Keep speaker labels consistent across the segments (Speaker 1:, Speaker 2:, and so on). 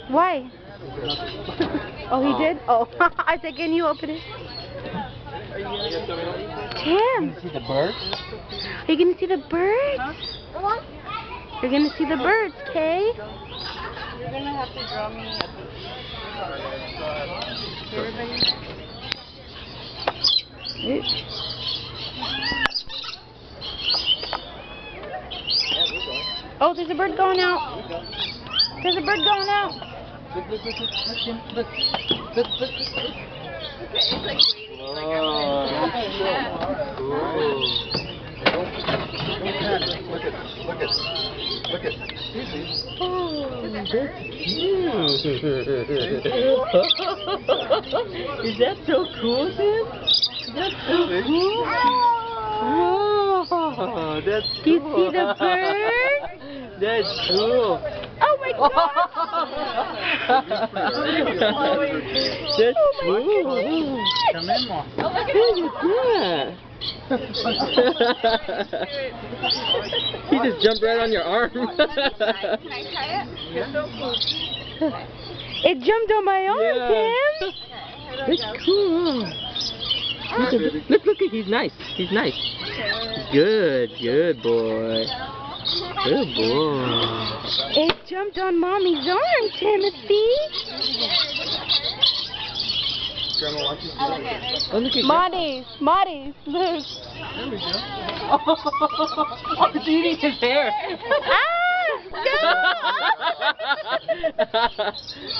Speaker 1: Why? Oh, he did? Oh, I said, can you open it? Tim!
Speaker 2: You see the birds?
Speaker 1: Are you going to see the birds? You're going to see the birds, Kay?
Speaker 3: You're going to have to draw me a everybody.
Speaker 1: Oh, there's a bird going out. There's a bird going out.
Speaker 2: Look.
Speaker 3: It's like waiting.
Speaker 2: Oh, look at. Oh, that's cute. Is that so cool, Tim? That's so cool. Oh, that's cool.
Speaker 1: Do you see the bird?
Speaker 2: That's cool.
Speaker 1: Oh my God!
Speaker 2: That's
Speaker 1: Oh my
Speaker 2: cool.
Speaker 1: God.
Speaker 2: Come in more.
Speaker 3: Oh, look at
Speaker 2: that. He just jumped right on your arm.
Speaker 3: Can I try it? You're so cool.
Speaker 1: It jumped on my arm,
Speaker 2: Yeah.
Speaker 1: Tim.
Speaker 2: That's cool. Look, he's nice. He's nice. Good boy. Good boy.
Speaker 1: It jumped on Mommy's arm, Timothy.
Speaker 2: Oh, look at
Speaker 1: Marty's, look.
Speaker 2: There we go. Oh, it's eating his hair.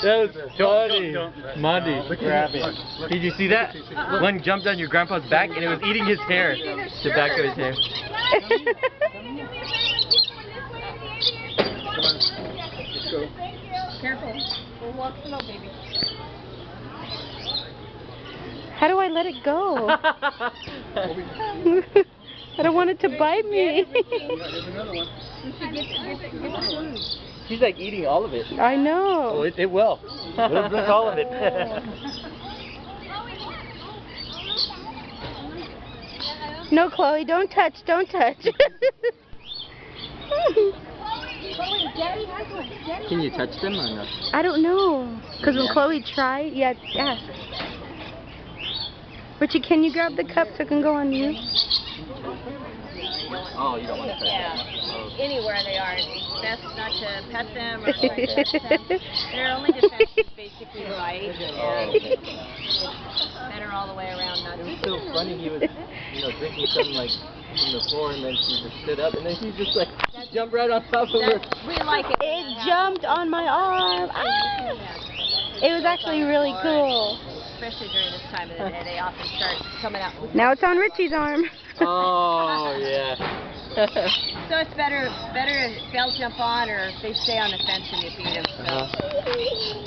Speaker 2: That was funny. Monty, grab it. Did you see that? One jumped on your grandpa's back and it was eating his hair. The back of his hair. Let's go.
Speaker 3: Careful. We'll walk slow, baby.
Speaker 1: How do I let it go? I don't want it to bite me.
Speaker 2: He's like eating all of it.
Speaker 1: I know.
Speaker 2: Oh, it will. It'll drink all of it.
Speaker 1: No, Chloe, don't touch, don't touch.
Speaker 2: Can you touch them or no?
Speaker 1: I don't know. Because when Chloe tried, yeah, ask. Richie, can you grab the cup so it can go on you?
Speaker 2: Oh, you don't want to touch
Speaker 3: Yeah.
Speaker 2: them. Oh.
Speaker 3: Anywhere they are, it's best not to pet them or touch them. Their only defense is basically bite, and it's better all the way around not
Speaker 2: It
Speaker 3: to.
Speaker 2: was so funny. He was, drinking something like from the floor, and then she just stood up, and then she just like jumped right on top of her.
Speaker 3: We like it.
Speaker 1: It jumped on my arm. Ah! It was actually really cool.
Speaker 3: Especially during this time of the day, they often start coming out.
Speaker 1: Now it's on Richie's arm.
Speaker 2: Oh, yeah.
Speaker 3: So it's better if they'll jump on or if they stay on the fence and you feed them. So.